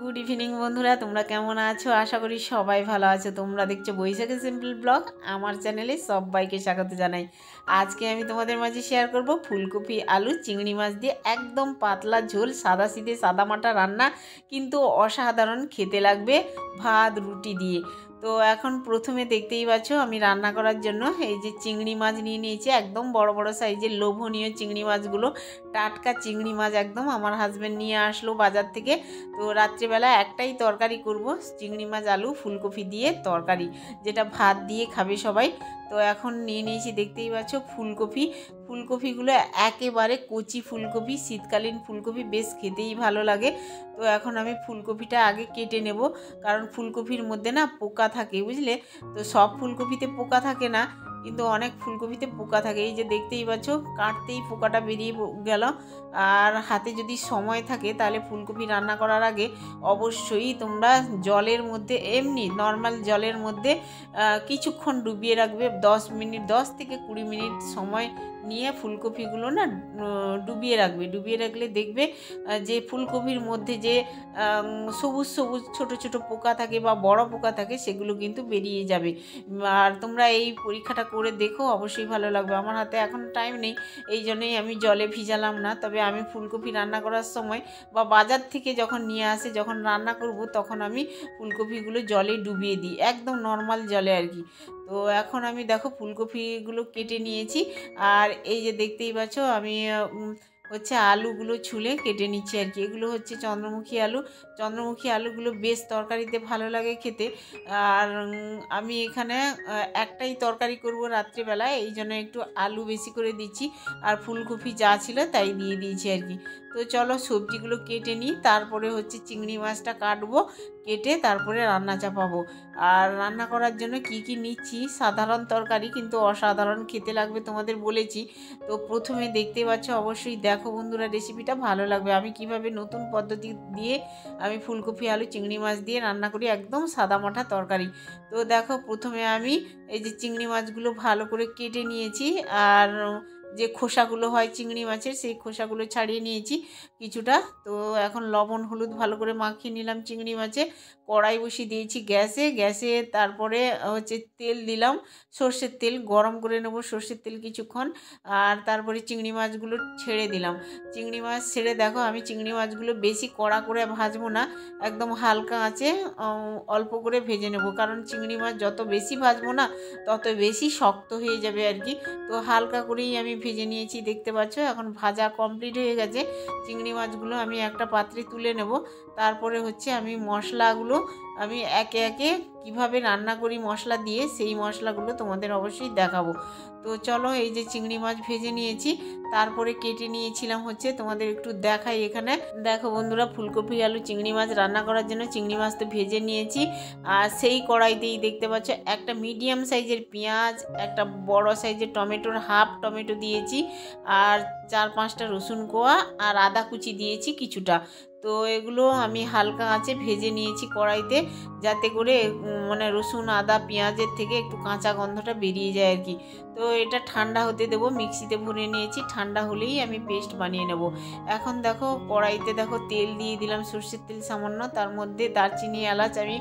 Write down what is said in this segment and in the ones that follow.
Good evening বন্ধুরা, তোমরা কেমন আছো? আশা করি সবাই ভালো আছো। তোমরা দেখছো বৈশাখী সিম্পল ব্লগ। আমার চ্যানেলে সবাইকে স্বাগত জানাই। আজকে আমি তোমাদের মাঝে শেয়ার করব ফুলকপি আলু চিংড়ি মাছ দিয়ে একদম পাতলা ঝোল, সাদা সিধে সাদা মাটা রান্না, কিন্তু অসাধারণ খেতে লাগবে ভাত রুটি দিয়ে। তো এখন প্রথমে দেখতেই পাচ্ছ আমি রান্না করার জন্য এই যে চিংড়ি মাছ নিয়ে নিয়েছি, একদম বড় বড় সাইজের লোভনীয় চিংড়ি মাছগুলো। টাটকা চিংড়ি মাছ একদম আমার হাজব্যান্ড নিয়ে আসলো বাজার থেকে। তো রাত্রিবেলা একটাই তরকারি করব, চিংড়ি মাছ আলু ফুলকপি দিয়ে তরকারি, যেটা ভাত দিয়ে খাবে সবাই। তো এখন নিয়ে নিয়েছি দেখতেই পাচ্ছ ফুলকপিগুলো একেবারে কচি ফুলকপি, শীতকালীন ফুলকপি বেশ খেতেই ভালো লাগে। তো এখন আমি ফুলকপিটা আগে কেটে নেব, কারণ ফুলকপির মধ্যে না পোকা থাকে, বুঝলে। তো সব ফুলকপিতে পোকা থাকে না, কিন্তু অনেক ফুলকপিতে পোকা থাকে। এই যে দেখতেই পাচ্ছ কাটতেই পোকাটা বেরিয়ে গেল। আর হাতে যদি সময় থাকে তাহলে ফুলকপি রান্না করার আগে অবশ্যই তোমরা জলের মধ্যে, এমনি নর্মাল জলের মধ্যে কিছুক্ষণ ডুবিয়ে রাখবে। 10 থেকে 20 মিনিট সময় নিয়ে ফুলকপিগুলো না ডুবিয়ে রাখলে দেখবে যে ফুলকপির মধ্যে যে সবুজ সবুজ ছোট ছোট পোকা থাকে বা বড় পোকা থাকে, সেগুলো কিন্তু বেরিয়ে যাবে। আর তোমরা এই পরীক্ষাটা করে দেখো, অবশ্যই ভালো লাগবে। আমার হাতে এখন টাইম নেই, এই জন্যই আমি জলে ভিজালাম না। তবে আমি ফুলকপি রান্না করার সময় বা বাজার থেকে যখন নিয়ে আসে, যখন রান্না করব, তখন আমি ফুলকপিগুলো জলে ডুবিয়ে দিই, একদম নর্মাল জলে আর কি। তো এখন আমি দেখো ফুলকপিগুলো কেটে নিয়েছি। আর এই যে দেখতেই পাচ্ছ আমি হচ্ছে আলুগুলো ছুলে কেটে নিচ্ছি আর কি। এগুলো হচ্ছে চন্দ্রমুখী আলুগুলো বেশ তরকারিতে ভালো লাগে খেতে। আর আমি এখানে একটাই তরকারি করব রাত্রিবেলায়, এই জন্য একটু আলু বেশি করে দিচ্ছি, আর ফুলকপি যা ছিল তাই দিয়ে দিয়েছি আর কি। তো চলো সবজিগুলো কেটে নিই, তারপরে হচ্ছে চিংড়ি মাছটা কাটবো, কেটে তারপরে রান্না চাপাবো। আর রান্না করার জন্য কি কি নিচ্ছি, সাধারণ তরকারি কিন্তু অসাধারণ খেতে লাগবে, তোমাদের বলেছি। তো প্রথমে দেখতে পাচ্ছ, অবশ্যই দেখো বন্ধুরা, রেসিপিটা ভালো লাগবে। আমি কিভাবে নতুন পদ্ধতি দিয়ে আমি ফুলকপি আলু চিংড়ি মাছ দিয়ে রান্না করি, একদম সাদামাটা তরকারি। তো দেখো প্রথমে আমি এই যে চিংড়ি মাছগুলো ভালো করে কেটে নিয়েছি, আর যে খোসাগুলো হয় চিংড়ি মাছের, সেই খোসাগুলো ছাড়িয়ে নিয়েছি কিছুটা। তো এখন লবণ হলুদ ভালো করে মাখিয়ে নিলাম চিংড়ি মাছে। কড়াই বসিয়ে দিয়েছি গ্যাসে, তারপরে হচ্ছে তেল দিলাম, সর্ষের তেল গরম করে নেব, সর্ষের তেল কিছুক্ষণ। আর তারপরে চিংড়ি মাছগুলো ছেড়ে দিলাম। চিংড়ি মাছ ছেড়ে দেখো আমি চিংড়ি মাছগুলো বেশি কড়া করে ভাজবো না, একদম হালকা আঁচে অল্প করে ভেজে নেব, কারণ চিংড়ি মাছ যত বেশি ভাজবো না তত বেশি শক্ত হয়ে যাবে আর কি। তো হালকা করেই আমি ভেজে নিয়েছি, দেখতে পাচ্ছ এখন ভাজা কমপ্লিট হয়ে গেছে। চিংড়ি মাছগুলো আমি একটা পাত্রে তুলে নেব। তারপরে হচ্ছে আমি মশলাগুলো আমি একে একে কিভাবে রান্না করি মশলা দিয়ে, সেই মশলাগুলো তোমাদের অবশ্যই দেখাবো। তো চলো, এই যে চিংড়ি মাছ ভেজে নিয়েছি, তারপরে কেটে নিয়েছিলাম হচ্ছে, তোমাদের একটু দেখাই। এখানে দেখো বন্ধুরা, ফুলকপি আলু চিংড়ি মাছ রান্না করার জন্য চিংড়ি মাছ তো ভেজে নিয়েছি। আর সেই কড়াইতেই দেখতে পাচ্ছ একটা মিডিয়াম সাইজের পেঁয়াজ, একটা বড় সাইজের টমেটোর হাফ টমেটো দিয়েছি, আর 4-5টা রসুন কোয়া আর আদা কুচি দিয়েছি কিছুটা। তো এগুলো আমি হালকা আঁচে ভেজে নিয়েছি কড়াইতে, যাতে করে মানে রসুন আদা পেঁয়াজের থেকে একটু কাঁচা গন্ধটা বেরিয়ে যায় আর কি। তো এটা ঠান্ডা হতে দেবো, মিক্সিতে ভরে নিয়েছি, ঠান্ডা হলেই আমি পেস্ট বানিয়ে নেব। এখন দেখো কড়াইতে দেখো তেল দিয়ে দিলাম, সর্ষের তেল সামান্য, তার মধ্যে দারচিনি এলাচ আমি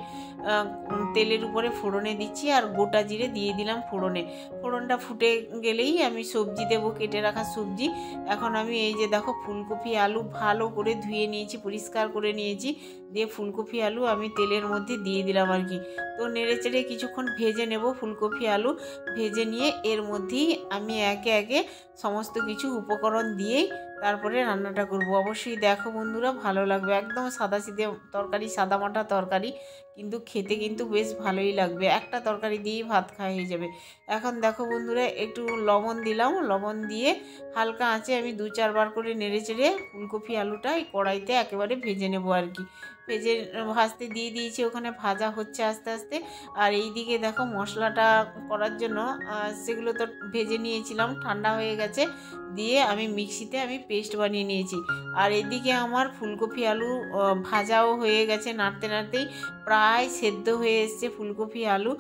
তেলের উপরে ফোড়নে দিচ্ছি, আর গোটা জিরে দিয়ে দিলাম ফোড়নে। ফোড়নটা ফুটে গেলেই আমি সবজি দেবো, কেটে রাখা সবজি। এখন আমি এই যে দেখো ফুলকপি আলু ভালো করে ধুয়ে নিয়েছি, পরিষ্কার করে নিয়েছি, দিয়ে ফুলকপি আলু আমি তেলের মধ্যে দিয়ে দিলাম আর কি। তো নেড়ে চেড়ে কিছুক্ষণ ভেজে নেব, ফুলকপি আলু ভেজে নিয়ে এর মধ্যেই আমি একে একে সমস্ত কিছু উপকরণ দিয়েই তারপরে রান্নাটা করব। অবশ্যই দেখো বন্ধুরা, ভালো লাগবে, একদম সাদাসিধে তরকারি, সাদামাটা তরকারি, কিন্তু খেতে কিন্তু বেশ ভালোই লাগবে, একটা তরকারি দিয়েই ভাত খাওয়া হয়ে যাবে। এখন দেখো বন্ধুরা, একটু লবণ দিলাম, লবণ দিয়ে হালকা আঁচে আমি 2-4 বার করে নেড়ে চেড়ে ফুলকপি আলুটা এই কড়াইতে একেবারে ভেজে নেবো আর কি। ভেজে ভাজতে দিয়ে দিয়েছি, ওখানে ভাজা হচ্ছে আস্তে আস্তে। আর এই দিকে দেখো মশলাটা করার জন্য সেগুলো তো ভেজে নিয়েছিলাম, ঠান্ডা হয়ে গেছে, দিয়ে আমি মিক্সিতে আমি পেস্ট বানিয়ে নিয়েছি। আর এদিকে আমার ফুলকপি আলু ভাজাও হয়ে গেছে, নাড়তে নাড়তেই প্রায় সেদ্ধ হয়ে এসছে ফুলকপি আলু।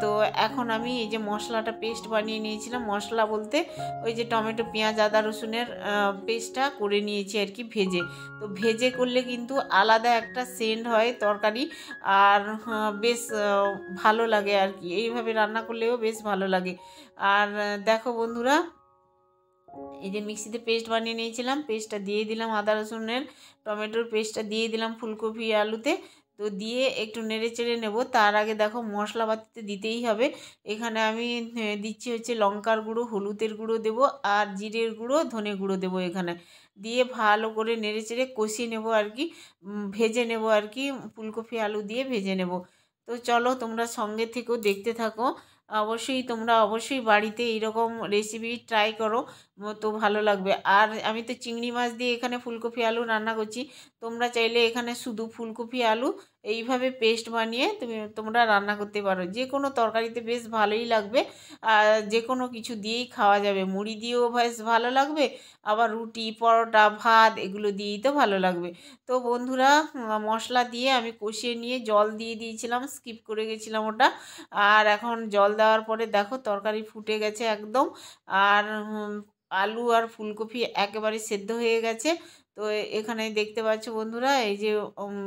তো এখন আমি এই যে মশলাটা পেস্ট বানিয়ে নিয়েছিলাম, মশলা বলতে ওই যে টমেটো পেঁয়াজ আদা রসুনের পেস্টটা করে নিয়েছি আর কি ভেজে। তো ভেজে করলে কিন্তু আলাদা একটা সেন্ট হয় তরকারি, আর বেশ ভালো লাগে আর কি, এইভাবে রান্না করলেও বেশ ভালো লাগে। আর দেখো বন্ধুরা, এই যে মিক্সিতে পেস্ট বানিয়ে নিয়েছিলাম, পেস্টটা দিয়ে দিলাম, আদা রসুনের টমেটোর পেস্টটা দিয়ে দিলাম ফুলকপি আলুতে। তো দিয়ে একটু নেড়ে চেড়ে নেবো। তার আগে দেখো মশলাপাতিতে দিতেই হবে। এখানে আমি দিচ্ছি হচ্ছে লঙ্কার গুঁড়ো, হলুদের গুঁড়ো দেবো, আর জিরের গুঁড়ো, ধনে গুঁড়ো দেবো এখানে। দিয়ে ভালো করে নেড়ে চেড়ে কষিয়ে নেবো আর কি, ভেজে নেবো আর কি, ফুলকপি আলু দিয়ে ভেজে নেব। তো চলো তোমরা সঙ্গে থেকেও দেখতে থাকো। তোমরা অবশ্যই বাড়িতে এইরকম রেসিপি ট্রাই করো, তো ভালো লাগবে। আর আমি তো চিংড়ি মাছ দিয়ে এখানে ফুলকপি আলু রান্না করছি। তোমরা চাইলে এখানে শুধু ফুলকপি আলু এইভাবে পেস্ট বানিয়ে তোমরা রান্না করতে পারো, যে কোনো তরকারিতে বেশ ভালোই লাগবে। আর যে কোনো কিছু দিয়েই খাওয়া যাবে, মুড়ি দিয়েও বেশ ভালো লাগবে, আবার রুটি পরোটা ভাত এগুলো দিয়েই তো ভালো লাগবে। তো বন্ধুরা, মশলা দিয়ে আমি কষিয়ে নিয়ে জল দিয়ে দিয়েছিলাম, স্কিপ করে গেছিলাম ওটা। আর এখন জল দেওয়ার পরে দেখো তরকারি ফুটে গেছে একদম, আর আলু আর ফুলকপি একেবারে সেদ্ধ হয়ে গেছে। তো এখানে দেখতে পাচ্ছ বন্ধুরা, এই যে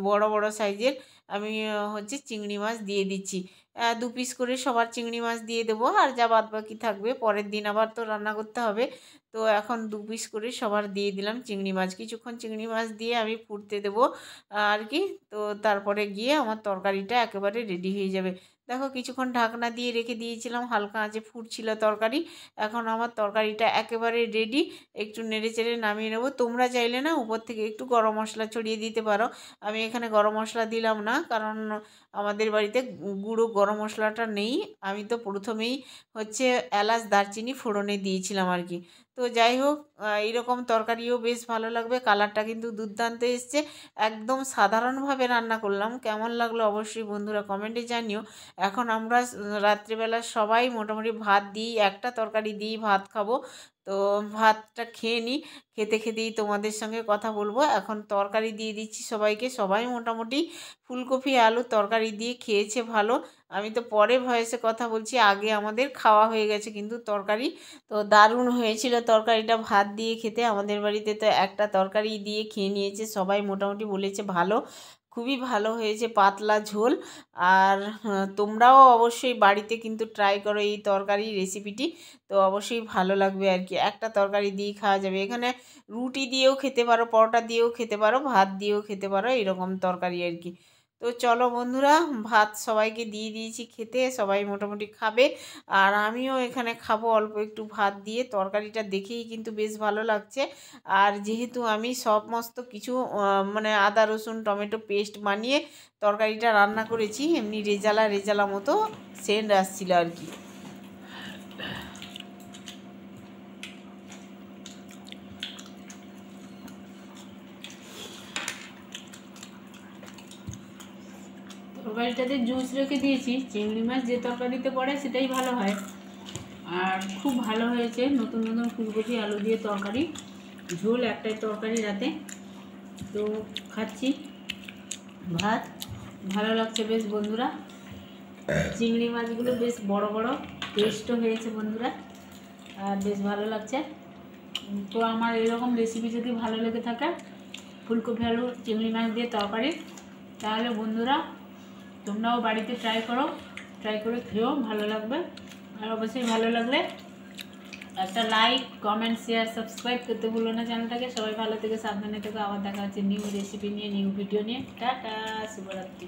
বড় বড় সাইজের আমি হচ্ছে চিংড়ি মাছ দিয়ে দিচ্ছি। 2 পিস করে সবার চিংড়ি মাছ দিয়ে দেবো, আর যা বাদ বাকি থাকবে পরের দিন আবার তো রান্না করতে হবে। তো এখন 2 পিস করে সবার দিয়ে দিলাম চিংড়ি মাছ। কিছুক্ষণ চিংড়ি মাছ দিয়ে আমি ফুটতে দেবো আর কি। তো তারপরে গিয়ে আমার তরকারিটা একেবারে রেডি হয়ে যাবে। দেখো কিছুক্ষণ ঢাকনা দিয়ে রেখে দিয়েছিলাম, হালকা আঁচে ফুটছিল তরকারি। এখন আমার তরকারিটা একেবারে রেডি। একটু নেড়ে চেড়ে নামিয়ে নেবো। তোমরা চাইলে না উপর থেকে একটু গরম মশলা ছড়িয়ে দিতে পারো। আমি এখানে গরম মশলা দিলাম না, কারণ আমাদের বাড়িতে গুঁড়ো গরম মশলাটা নেই। আমি তো প্রথমেই হচ্ছে এলাচ দারচিনি ফোড়নে দিয়েছিলাম আর কি। তো যাই হোক, এইরকম তরকারিও বেশ ভালো লাগবে। কালারটা কিন্তু দুর্দান্ত এসছে। একদম সাধারণভাবে রান্না করলাম, কেমন লাগলো অবশ্যই বন্ধুরা কমেন্টে জানিও। এখন আমরা রাত্রিবেলা সবাই মোটামুটি ভাত দিই, একটা তরকারি দিই ভাত খাবো। তো ভাতটা খেয়ে নিই, খেতে খেতেই তোমাদের সঙ্গে কথা বলবো। এখন তরকারি দিয়ে দিচ্ছি সবাইকে, সবাই মোটামুটি ফুলকপি আলু তরকারি দিয়ে খেয়েছে ভালো। আমি তো পরে ভয়েসে কথা বলছি, আগে আমাদের খাওয়া হয়ে গেছে কিন্তু তরকারি। তো দারুণ হয়েছিল তরকারিটা ভাত দিয়ে খেতে। আমাদের বাড়িতে তো একটা তরকারি দিয়ে খেয়ে নিয়েছে সবাই, মোটামুটি বলেছে ভালো, খুবই ভালো হয়েছে, পাতলা ঝোল। আর তোমরাও অবশ্যই বাড়িতে কিন্তু ট্রাই করো এই তরকারি রেসিপিটি, তো অবশ্যই ভালো লাগবে আর কি। একটা তরকারি দিয়েই খাওয়া যাবে। এখানে রুটি দিয়েও খেতে পারো, পরোটা দিয়েও খেতে পারো, ভাত দিয়েও খেতে পারো, এরকম তরকারি আর কি। তো চলো বন্ধুরা, ভাত সবাইকে দিয়ে দিয়েছি খেতে, সবাই মোটামুটি খাবে। আর আমিও এখানে খাবো অল্প একটু ভাত দিয়ে। তরকারিটা দেখেই কিন্তু বেশ ভালো লাগছে। আর যেহেতু আমি সমস্ত কিছু মানে আদা রসুন টমেটো পেস্ট বানিয়ে তরকারিটা রান্না করেছি, এমনি রেজালা রেজালা মতো সেন্ট আসছিল আর কি। তরকারিটাতে জুস রেখে দিয়েছি, চিংড়ি মাছ যে তরকারিতে পড়ে সেটাই ভালো হয়। আর খুব ভালো হয়েছে নতুন নতুন ফুলকপি আলু দিয়ে তরকারি, ঝোল একটাই তরকারি রাতে। তো খাচ্ছি ভাত, ভালো লাগছে বেশ বন্ধুরা। চিংড়ি মাছগুলো বেশ বড় বড়, টেস্টও হয়েছে বন্ধুরা, আর বেশ ভালো লাগছে। তো আমার এরকম রেসিপি যদি ভালো লেগে থাকে, ফুলকপি আলু চিংড়ি মাছ দিয়ে তরকারি, তাহলে বন্ধুরা তোমরাও বাড়িতে ট্রাই করো, ট্রাই করে খেয়েও ভালো লাগবে। আর অবশ্যই ভালো লাগলে একটা লাইক কমেন্ট শেয়ার সাবস্ক্রাইব করতে ভুলো না চ্যানেলটাকে। সবাই ভালো থেকে সাবধানে থেকে, আবার দেখা হচ্ছে নিউ রেসিপি নিয়ে, নিউ ভিডিও নিয়ে। টাটা, শুভরাত্রি।